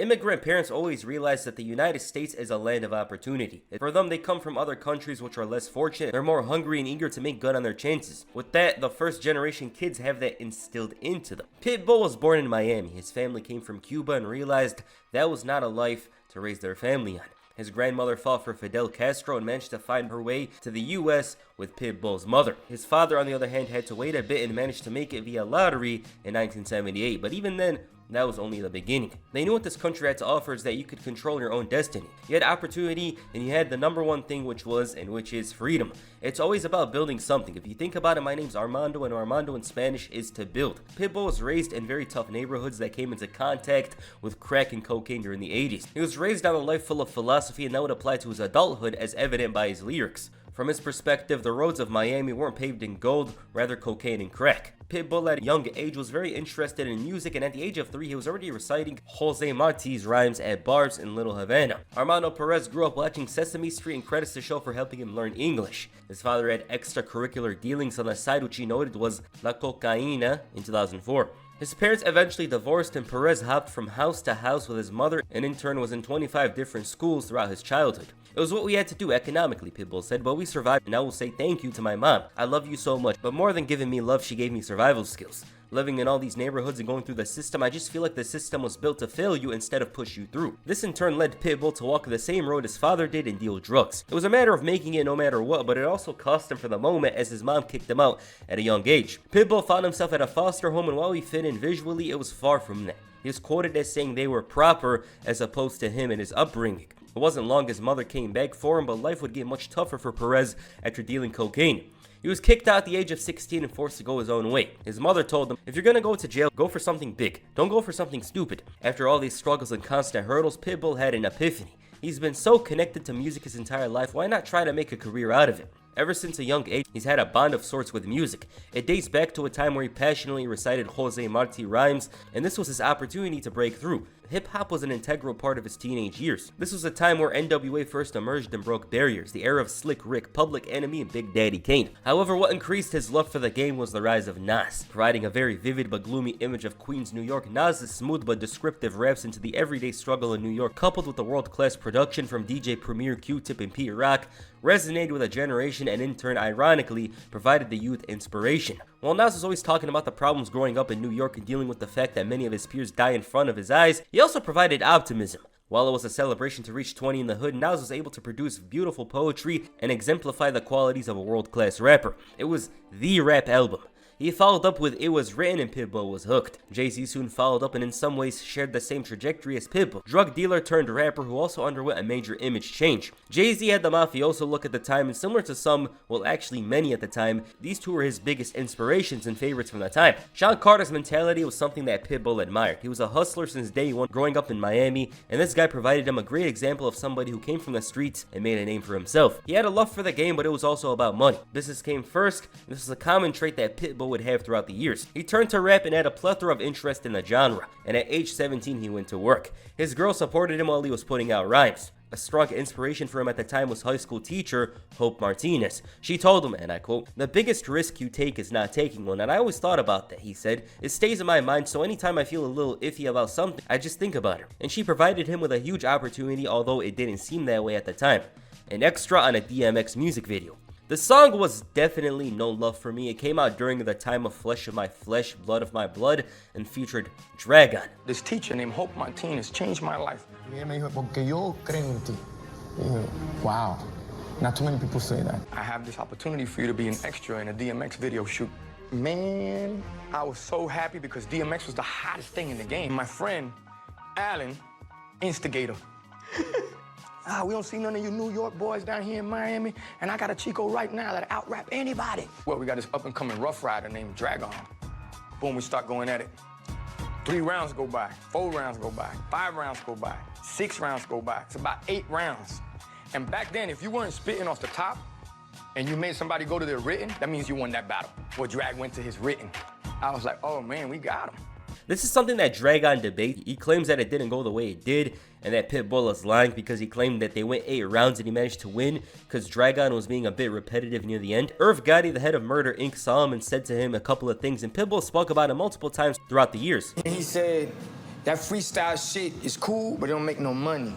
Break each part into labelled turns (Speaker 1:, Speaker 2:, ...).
Speaker 1: Immigrant parents always realize that the United States is a land of opportunity. For them, they come from other countries which are less fortunate. They're more hungry and eager to make good on their chances. With that, the first generation kids have that instilled into them. Pitbull was born in Miami. His family came from Cuba and realized that was not a life to raise their family on. His grandmother fought for Fidel Castro and managed to find her way to the US with Pitbull's mother. His father, on the other hand, had to wait a bit and managed to make it via lottery in 1978, but even then, that was only the beginning. They knew what this country had to offer is that you could control your own destiny. You had opportunity, and you had the number one thing, which is freedom. It's always about building something. If you think about it, my name's Armando, and Armando in Spanish is to build. Pitbull was raised in very tough neighborhoods that came into contact with crack and cocaine during the 80s. He was raised on a life full of philosophy, and that would apply to his adulthood as evident by his lyrics. From his perspective, the roads of Miami weren't paved in gold, rather cocaine and crack. Pitbull at a young age was very interested in music, and at the age of 3 he was already reciting Jose Marti's rhymes at bars in Little Havana. Armando Perez grew up watching Sesame Street and credits the show for helping him learn English. His father had extracurricular dealings on the side, which he noted was la cocaína in 2004. His parents eventually divorced, and Perez hopped from house to house with his mother and in turn was in 25 different schools throughout his childhood. It was what we had to do economically, Pitbull said, but we survived, and I will say thank you to my mom. I love you so much, but more than giving me love, she gave me survival skills. Living in all these neighborhoods and going through the system, I just feel like the system was built to fail you instead of push you through. This in turn led Pitbull to walk the same road his father did and deal drugs. It was a matter of making it no matter what, but it also cost him for the moment as his mom kicked him out at a young age. Pitbull found himself at a foster home, and while he fit in visually, it was far from that. He was quoted as saying they were proper as opposed to him and his upbringing. It wasn't long his mother came back for him, but life would get much tougher for Perez after dealing cocaine. He was kicked out at the age of 16 and forced to go his own way. His mother told him, if you're gonna go to jail, go for something big. Don't go for something stupid. After all these struggles and constant hurdles, Pitbull had an epiphany. He's been so connected to music his entire life, why not try to make a career out of it? Ever since a young age, he's had a bond of sorts with music. It dates back to a time where he passionately recited Jose Marti rhymes, and this was his opportunity to break through. Hip-hop was an integral part of his teenage years. This was a time where NWA first emerged and broke barriers, the era of Slick Rick, Public Enemy, and Big Daddy Kane. However, what increased his love for the game was the rise of Nas. Providing a very vivid but gloomy image of Queens, New York, Nas' smooth but descriptive raps into the everyday struggle in New York, coupled with the world-class production from DJ Premier, Q-Tip, and Pete Rock, resonated with a generation and in turn, ironically, provided the youth inspiration. While Nas was always talking about the problems growing up in New York and dealing with the fact that many of his peers die in front of his eyes, he also provided optimism. While it was a celebration to reach 20 in the hood, Nas was able to produce beautiful poetry and exemplify the qualities of a world-class rapper. It was the rap album. He followed up with It Was Written and Pitbull was hooked. Jay-Z soon followed up and in some ways shared the same trajectory as Pitbull. Drug dealer turned rapper who also underwent a major image change. Jay-Z had the mafioso look at the time, and similar to some, well actually many at the time, these two were his biggest inspirations and favorites from the time. Sean Carter's mentality was something that Pitbull admired. He was a hustler since day one, growing up in Miami, and this guy provided him a great example of somebody who came from the streets and made a name for himself. He had a love for the game, but it was also about money. Business came first, and this is a common trait that Pitbull would have throughout the years. He turned to rap and had a plethora of interest in the genre, and at age 17 he went to work. His girl supported him while he was putting out rhymes. A strong inspiration for him at the time was high school teacher Hope Martinez. She told him, and I quote, "The biggest risk you take is not taking one, and I always thought about that," he said. "It stays in my mind, so anytime I feel a little iffy about something, I just think about her." And she provided him with a huge opportunity, although it didn't seem that way at the time. An extra on a DMX music video. The song was definitely No Love For Me. It came out during the time of Flesh of My Flesh, Blood of My Blood, and featured Dragon.
Speaker 2: This teacher named Hope Martinez changed my life.
Speaker 3: Ella me dijo, porque yo creo en ti. Y dije, wow, not too many people say that.
Speaker 2: I have this opportunity for you to be an extra in a DMX video shoot. Man, I was so happy because DMX was the hottest thing in the game. My friend, Alan, instigator. We don't see none of you New York boys down here in Miami, and I got a Chico right now that out-rap anybody. Well, we got this up-and-coming Rough Rider named Dragon. Boom, we start going at it. 3 rounds go by, 4 rounds go by, 5 rounds go by, 6 rounds go by. It's about 8 rounds. And back then, if you weren't spitting off the top and you made somebody go to their written, that means you won that battle. Well, Drag went to his written. I was like, oh man, we got him.
Speaker 1: This is something that Dragon debates. He claims that it didn't go the way it did, and that Pitbull is lying because he claimed that they went 8 rounds and he managed to win because Dragon was being a bit repetitive near the end. Irv Gotti, the head of Murder Inc., saw him and said to him a couple of things, and Pitbull spoke about it multiple times throughout the years.
Speaker 4: He said,
Speaker 2: that freestyle shit is cool, but it don't make no money.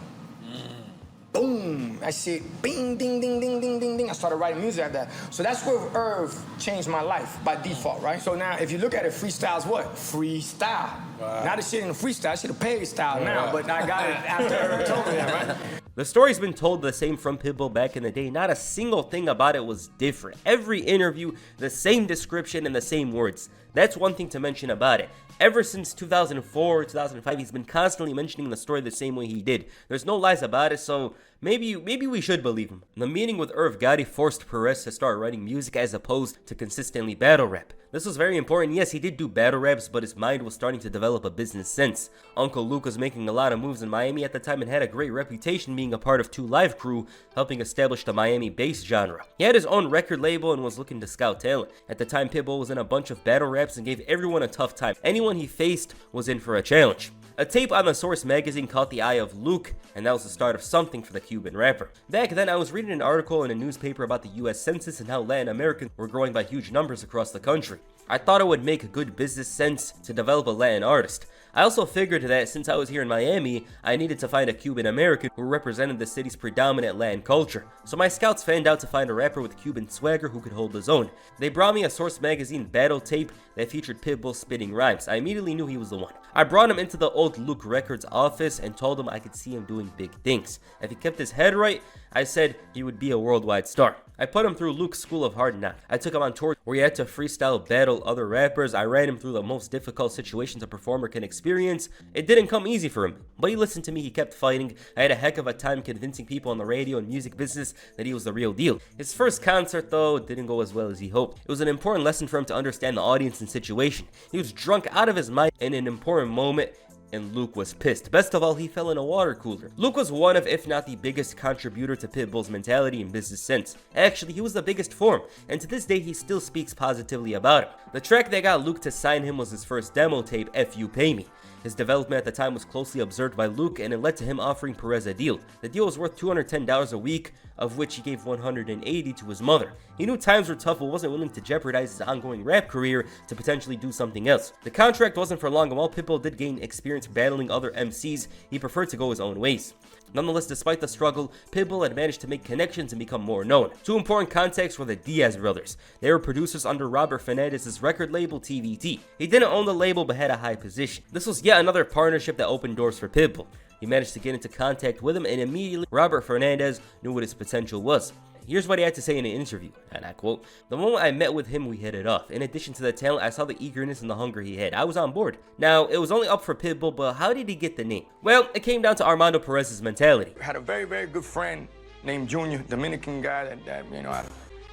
Speaker 2: Boom, that shit, bing, ding, ding, ding, ding, ding, ding. I started writing music like that. So that's where Irv changed my life by default, right? So now, if you look at it, freestyle's what? Freestyle. Wow. Now the shit in the freestyle, shit a paid style now, but I got it after Irv told me that, right?
Speaker 1: The story's been told the same from Pitbull back in the day. Not a single thing about it was different. Every interview, the same description and the same words. That's one thing to mention about it. Ever since 2004, 2005, he's been constantly mentioning the story the same way he did. There's no lies about it, so maybe we should believe him. The meeting with Irv Gotti forced Perez to start writing music as opposed to consistently battle rap. This was very important. Yes, he did do battle raps, but his mind was starting to develop a business sense. Uncle Luke was making a lot of moves in Miami at the time and had a great reputation being a part of 2 Live Crew, helping establish the Miami bass genre. He had his own record label and was looking to scout talent. At the time, Pitbull was in a bunch of battle raps and gave everyone a tough time. Anyone he faced was in for a challenge. A tape on the Source magazine caught the eye of Luke, and that was the start of something for the Cuban rapper. Back then, I was reading an article in a newspaper about the US Census and how Latin Americans were growing by huge numbers across the country. I thought it would make good business sense to develop a Latin artist. I also figured that since I was here in Miami, I needed to find a Cuban American who represented the city's predominant Latin culture. So my scouts fanned out to find a rapper with Cuban swagger who could hold his own. They brought me a Source magazine battle tape that featured Pitbull spitting rhymes. I immediately knew he was the one. I brought him into the old Luke Records office and told him I could see him doing big things. If he kept his head right, I said he would be a worldwide star. I put him through Luke's School of Hard Knocks. I took him on tour where he had to freestyle battle other rappers. I ran him through the most difficult situations a performer can experience. It didn't come easy for him, but he listened to me. He kept fighting. I had a heck of a time convincing people on the radio and music business that he was the real deal. His first concert, though, didn't go as well as he hoped. It was an important lesson for him to understand the audience and situation. He was drunk out of his mind in an important moment, and Luke was pissed. Best of all, he fell in a water cooler. Luke was one of, if not the biggest contributor to Pitbull's mentality and business sense. Actually, he was the biggest for him, and to this day, he still speaks positively about him. The track that got Luke to sign him was his first demo tape, F You Pay Me. His development at the time was closely observed by Luke, and it led to him offering Perez a deal. The deal was worth $210 a week, of which he gave $180 to his mother. He knew times were tough but wasn't willing to jeopardize his ongoing rap career to potentially do something else. The contract wasn't for long, and while Pitbull did gain experience battling other MCs, he preferred to go his own ways. Nonetheless, despite the struggle, Pitbull had managed to make connections and become more known. 2 important contacts were the Diaz brothers. They were producers under Robert Fernandez's record label TVT. He didn't own the label but had a high position. This was yet another partnership that opened doors for Pitbull. He managed to get into contact with him, and immediately Robert Fernandez knew what his potential was. Here's what he had to say in an interview, and I quote, "The moment I met with him, we hit it off. In addition to the talent, I saw the eagerness and the hunger he had. I was on board. Now, it was only up for Pitbull, but how did he get the name? Well, it came down to Armando Perez's mentality.
Speaker 2: I had a very, very good friend named Junior, Dominican guy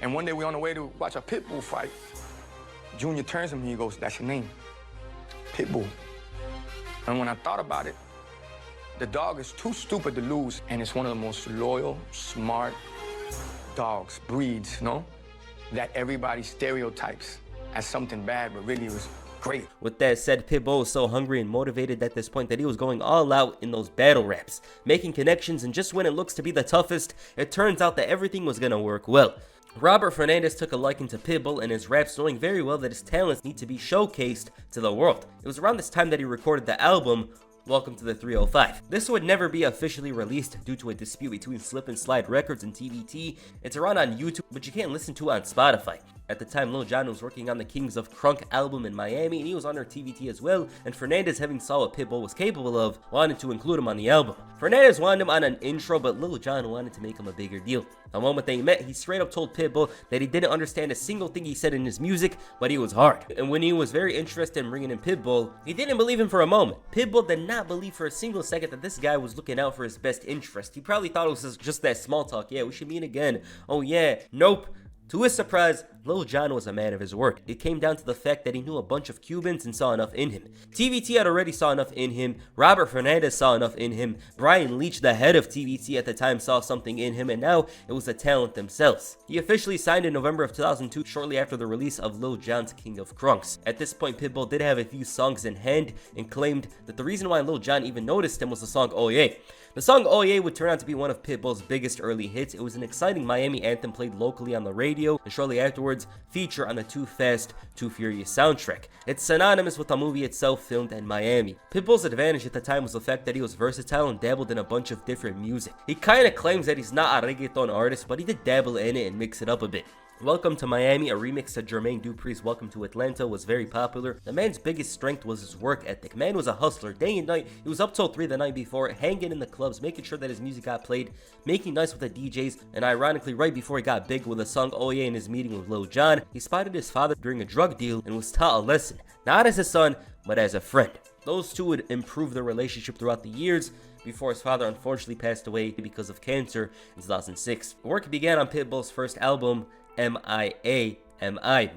Speaker 2: and one day we on the way to watch a Pitbull fight. Junior turns to me, he goes, "That's your name, Pitbull." And when I thought about it, the dog is too stupid to lose, and it's one of the most loyal, smart dogs, breeds, that everybody stereotypes as something bad, but really it was great.
Speaker 1: With that said, Pitbull was so hungry and motivated at this point that he was going all out in those battle raps, making connections, and just when it looks to be the toughest, it turns out that everything was gonna work well. Robert Fernandez took a liking to Pitbull and his raps, knowing very well that his talents need to be showcased to the world. It was around this time that he recorded the album Welcome to the 305. This would never be officially released due to a dispute between Slip and Slide Records and TVT. It's around on YouTube, but you can't listen to it on Spotify. At the time, Lil Jon was working on the Kings of Crunk album in Miami, and he was under TVT as well, and Fernandez, having saw what Pitbull was capable of, wanted to include him on the album. Fernandez wanted him on an intro, but Lil Jon wanted to make him a bigger deal. The moment they met, he straight up told Pitbull that he didn't understand a single thing he said in his music, but he was hard. And when he was very interested in bringing in Pitbull, he didn't believe him for a moment. Pitbull did not believe for a single second that this guy was looking out for his best interest. He probably thought it was just that small talk. Yeah, we should meet again. Oh yeah, nope. To his surprise, Lil Jon was a man of his word. It came down to the fact that he knew a bunch of Cubans and saw enough in him. TVT had already saw enough in him. Robert Fernandez saw enough in him. Brian Leach, the head of TVT at the time, saw something in him, and now it was the talent themselves. He officially signed in November of 2002, shortly after the release of Lil Jon's King of Crunks. At this point, Pitbull did have a few songs in hand and claimed that the reason why Lil Jon even noticed him was the song Oh Yeah. The song Oh Yeah would turn out to be one of Pitbull's biggest early hits. It was an exciting Miami anthem played locally on the radio radio, and shortly afterwards feature on the Too Fast, Too Furious soundtrack. It's synonymous with the movie itself, filmed in Miami. Pitbull's advantage at the time was the fact that he was versatile and dabbled in a bunch of different music. He kinda claims that he's not a reggaeton artist, but he did dabble in it and mix it up a bit. Welcome to Miami, a remix to Jermaine Dupri's Welcome to Atlanta, was very popular. The man's biggest strength was his work ethic. Man was a hustler, day and night. He was up till 3 the night before, hanging in the clubs, making sure that his music got played, making nice with the DJs, and ironically, right before he got big with the song Oh Yeah in his meeting with Lil Jon, he spotted his father during a drug deal and was taught a lesson, not as a son, but as a friend. Those two would improve their relationship throughout the years, before his father unfortunately passed away because of cancer in 2006. Work began on Pitbull's first album,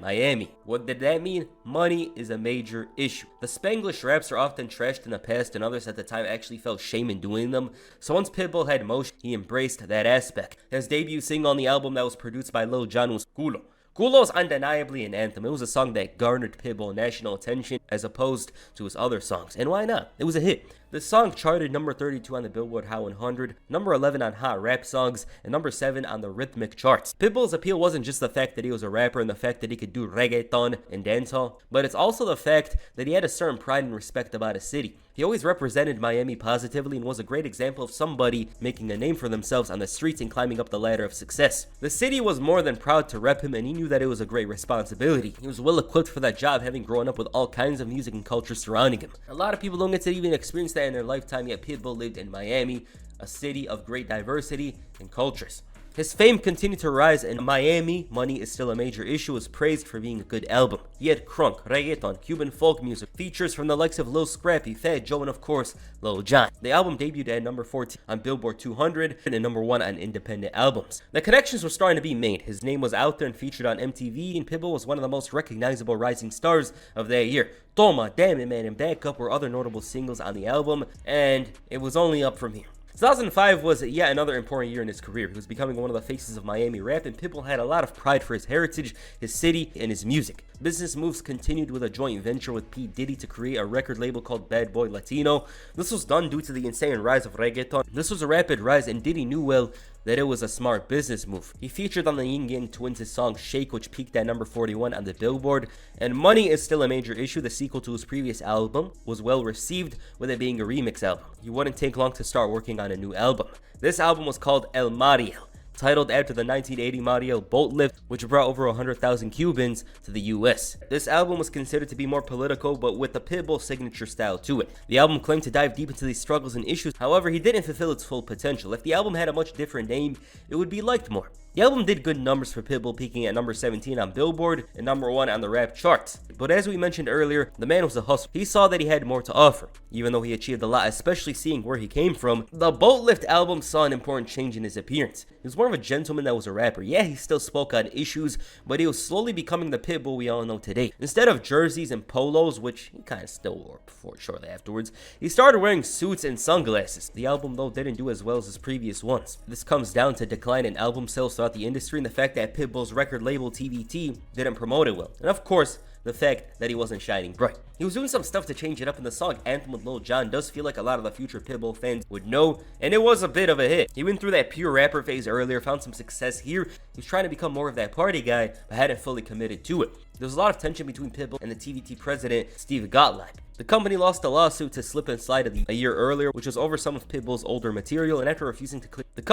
Speaker 1: Miami. What did that mean? Money is a major issue. The Spanglish raps are often trashed in the past, and others at the time actually felt shame in doing them. So once Pitbull had motion, he embraced that aspect. His debut single on the album that was produced by Lil Jon was Culo. Culo is undeniably an anthem. It was a song that garnered Pitbull national attention as opposed to his other songs. And why not? It was a hit. The song charted number 32 on the Billboard Hot 100, number 11 on Hot Rap Songs, and number 7 on the Rhythmic charts. Pitbull's appeal wasn't just the fact that he was a rapper and the fact that he could do reggaeton and dancehall, but it's also the fact that he had a certain pride and respect about his city. He always represented Miami positively and was a great example of somebody making a name for themselves on the streets and climbing up the ladder of success. The city was more than proud to rep him, and he knew that it was a great responsibility. He was well equipped for that job, having grown up with all kinds of music and culture surrounding him. A lot of people don't get to even experience that in their lifetime, yet Pitbull lived in Miami, a city of great diversity and cultures. His fame continued to rise, and Miami, Money Is Still a Major Issue, was praised for being a good album. He had crunk, reggaeton, Cuban folk music, features from the likes of Lil Scrappy, Fat Joe, and of course, Lil Jon. The album debuted at number 14 on Billboard 200 and number 1 on independent albums. The connections were starting to be made. His name was out there and featured on MTV, and Pitbull was one of the most recognizable rising stars of that year. Toma, Damn It Man, and Back Up were other notable singles on the album, and it was only up from here. 2005 was yet another important year in his career. He was becoming one of the faces of Miami rap, and Pitbull had a lot of pride for his heritage, his city, and his music. Business moves continued with a joint venture with P. Diddy to create a record label called Bad Boy Latino. This was done due to the insane rise of reggaeton. This was a rapid rise, and Diddy knew well that it was a smart business move. He featured on the Yin Yang Twins' song Shake, which peaked at number 41 on the Billboard, and Money Is Still a Major Issue, the sequel to his previous album, was well received, with it being a remix album. He wouldn't take long to start working on a new album. This album was called El Mariel, titled after the 1980 Mariel boat lift, which brought over 100,000 Cubans to the US. This album was considered to be more political, but with the Pitbull signature style to it. The album claimed to dive deep into these struggles and issues, however, he didn't fulfill its full potential. If the album had a much different name, it would be liked more. The album did good numbers for Pitbull, peaking at number 17 on Billboard and number 1 on the rap charts. But as we mentioned earlier, the man was a hustler. He saw that he had more to offer, even though he achieved a lot, especially seeing where he came from. The Boat Lift album saw an important change in his appearance. He was more of a gentleman that was a rapper. Yeah, he still spoke on issues, but he was slowly becoming the Pitbull we all know today. Instead of jerseys and polos, which he kind of still wore shortly afterwards, he started wearing suits and sunglasses. The album, though, didn't do as well as his previous ones. This comes down to decline in album sales throughout the industry and the fact that Pitbull's record label TVT didn't promote it well. And of course, the fact that he wasn't shining bright. He was doing some stuff to change it up, and the song Anthem with Lil Jon does feel like a lot of the future Pitbull fans would know, and it was a bit of a hit. He went through that pure rapper phase earlier, found some success here. He was trying to become more of that party guy, but hadn't fully committed to it. There was a lot of tension between Pitbull and the TVT president, Steve Gottlieb. The company lost a lawsuit to Slip and Slide a year earlier, which was over some of Pitbull's older material, and after refusing to clear his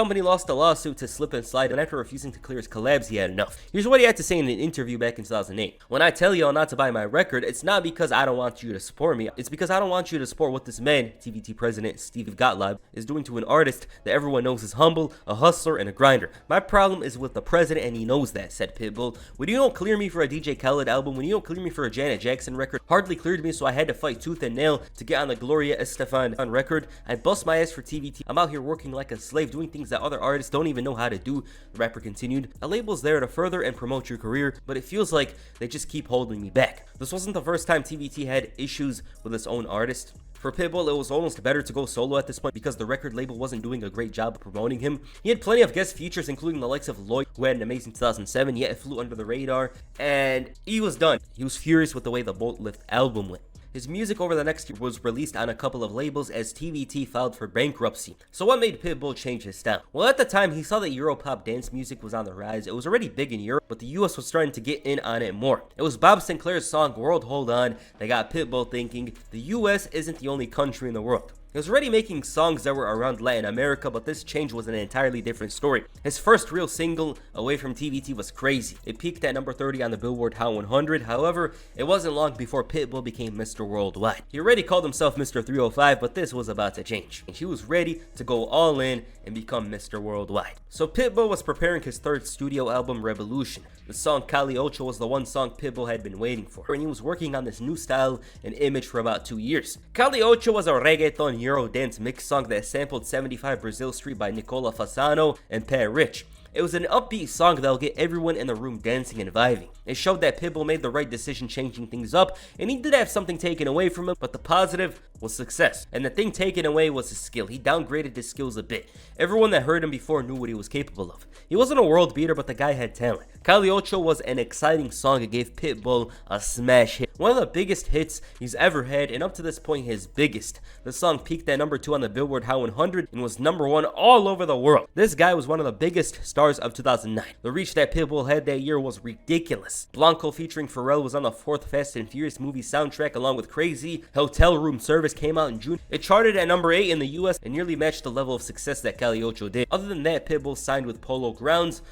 Speaker 1: collabs, he had enough. Here's what he had to say in an interview back in 2008. When I tell y'all not to buy my record, it's not because I don't want you to support me. It's because I don't want you to support what this man, TVT president Steve Gottlieb, is doing to an artist that everyone knows is humble, a hustler, and a grinder. My problem is with the president, and he knows that, said Pitbull. When you don't clear me for a DJ Khaled album, when you don't clear me for a Janet Jackson record, hardly cleared me, so I had to fight tooth and nail to get on the Gloria Estefan on record. I bust my ass for TVT. I'm out here working like a slave, doing things that other artists don't even know how to do, the rapper continued. A label's there to further and promote your career, but it feels like they just keep holding me back. This wasn't the first time TVT had issues with its own artist. For Pitbull, it was almost better to go solo at this point because the record label wasn't doing a great job of promoting him. He had plenty of guest features, including the likes of Lloyd, who had an amazing 2007, yet it flew under the radar, and he was done. He was furious with the way the Boat Lift album went. His music over the next year was released on a couple of labels as TVT filed for bankruptcy. So what made Pitbull change his style? Well, at the time, he saw that Europop dance music was on the rise. It was already big in Europe, but the US was starting to get in on it more. It was Bob Sinclair's song World Hold On that got Pitbull thinking the US isn't the only country in the world. He was already making songs that were around Latin America, but this change was an entirely different story. His first real single, Away from TVT, was crazy. It peaked at number 30 on the Billboard Hot 100. However, it wasn't long before Pitbull became Mr. Worldwide. He already called himself Mr. 305, but this was about to change. And he was ready to go all in and become Mr. Worldwide. So Pitbull was preparing his third studio album, Revolution. The song Cali Ocho was the one song Pitbull had been waiting for, and he was working on this new style and image for about 2 years. Cali Ocho was a reggaeton Eurodance mix song that sampled 75 Brazil Street by Nicola Fasano and Pat Rich. It was an upbeat song that'll get everyone in the room dancing and vibing. It showed that Pitbull made the right decision changing things up, and he did have something taken away from him, but the positive was success. And the thing taken away was his skill. He downgraded his skills a bit. Everyone that heard him before knew what he was capable of. He wasn't a world beater, but the guy had talent. Cali Ocho was an exciting song. It gave Pitbull a smash hit. One of the biggest hits he's ever had, and up to this point his biggest. The song peaked at number 2 on the Billboard Hot 100 and was number 1 all over the world. This guy was one of the biggest stars of 2009. The reach that Pitbull had that year was ridiculous. Blanco featuring Pharrell was on the 4th Fast and Furious movie soundtrack along with Crazy. Hotel Room Service came out in June. It charted at number 8 in the US and nearly matched the level of success that Cali Ocho did. Other than that, Pitbull signed with Polo Grounds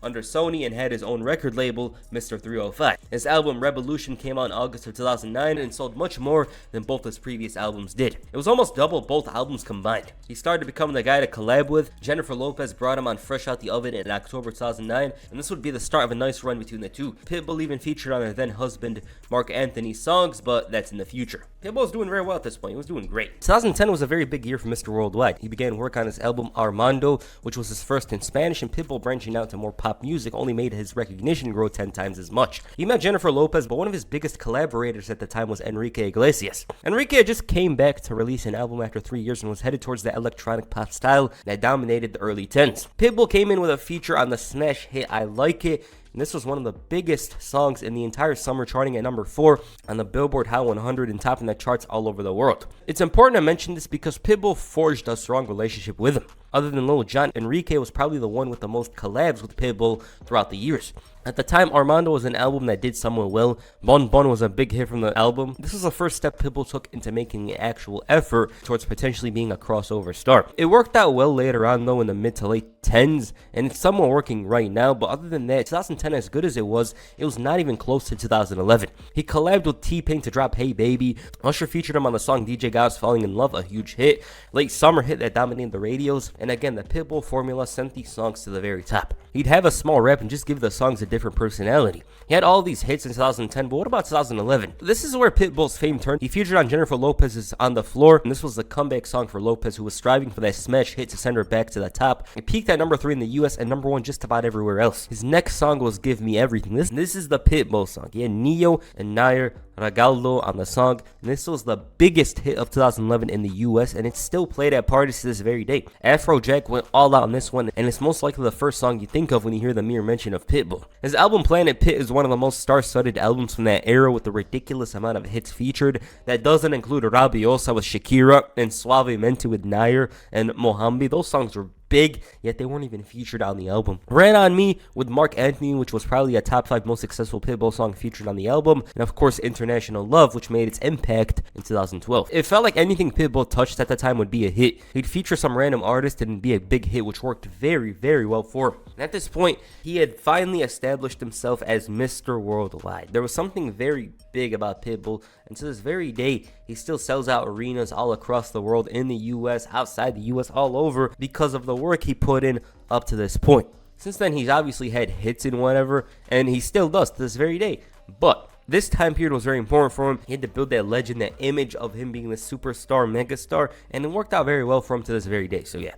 Speaker 1: under Sony and had his own record label, Mr. 305. His album Revolution came out in August of 2009 and sold much more than both his previous albums did. It was almost double both albums combined. He started becoming the guy to collab with. Jennifer Lopez brought him on Fresh Out the Oven in October 2009, and this would be the start of a nice run between the two. Pitbull even featured on her then husband Mark Anthony's songs, but that's in the future. Pitbull was doing very well at this point. He was doing great. 2010 was a very big year for Mr. Worldwide. He began work on his album Armando, which was his first in Spanish, and Pitbull branching out to more pop music only made his recognition grow 10 times as much. He met Jennifer Lopez, but one of his biggest collaborators at the time was Enrique Iglesias. Enrique just came back to release an album after 3 years and was headed towards the electronic pop style that dominated the early 10s. Pitbull came in with a feature on the smash hit I Like It, and this was one of the biggest songs in the entire summer, charting at number 4 on the Billboard Hot 100 and topping the charts all over the world. It's important to mention this because Pitbull forged a strong relationship with him. Other than Lil Jon, Enrique was probably the one with the most collabs with Pitbull throughout the years. At the time, Armando was an album that did somewhat well. Bon Bon was a big hit from the album. This was the first step Pitbull took into making an actual effort towards potentially being a crossover star. It worked out well later on though in the mid to late 10s, and it's somewhat working right now, but other than that, 2010, as good as it was not even close to 2011. He collabed with T-Pain to drop Hey Baby. Usher featured him on the song DJ God's Falling in Love, a huge hit. Late summer hit that dominated the radios, and again, the Pitbull formula sent these songs to the very top. He'd have a small rap and just give the songs a different personality. He had all these hits in 2010, but what about 2011? This is where Pitbull's fame turned. He featured on Jennifer Lopez's On the Floor, and this was the comeback song for Lopez, who was striving for that smash hit to send her back to the top. It peaked at number 3 in the US and number 1 just about everywhere else. His next song was Give Me Everything. This is the Pitbull song. He had Neo and Nair Regaldo on the song, and this was the biggest hit of 2011 in the US, and it's still played at parties to this very day. Afrojack went all out on this one, and it's most likely the first song you think of when you hear the mere mention of Pitbull. His album Planet Pit is one of the most star-studded albums from that era, with a ridiculous amount of hits featured. That doesn't include Rabiosa with Shakira and Suavemente with Nair and Mohambi. Those songs were big, yet they weren't even featured on the album. Ran On Me with Mark Anthony, which was probably a top 5 most successful Pitbull song featured on the album, and of course International Love, which made its impact in 2012. It felt like anything Pitbull touched at the time would be a hit. He'd feature some random artist and be a big hit, which worked very, very well for him. And at this point, he had finally established himself as Mr. Worldwide. There was something very big about Pitbull, and to this very day, he still sells out arenas all across the world, in the US, outside the US, all over, because of the work he put in up to this point. Since then, he's obviously had hits and whatever, and he still does to this very day. But this time period was very important for him. He had to build that legend, that image of him being the superstar, megastar, and it worked out very well for him to this very day. So yeah.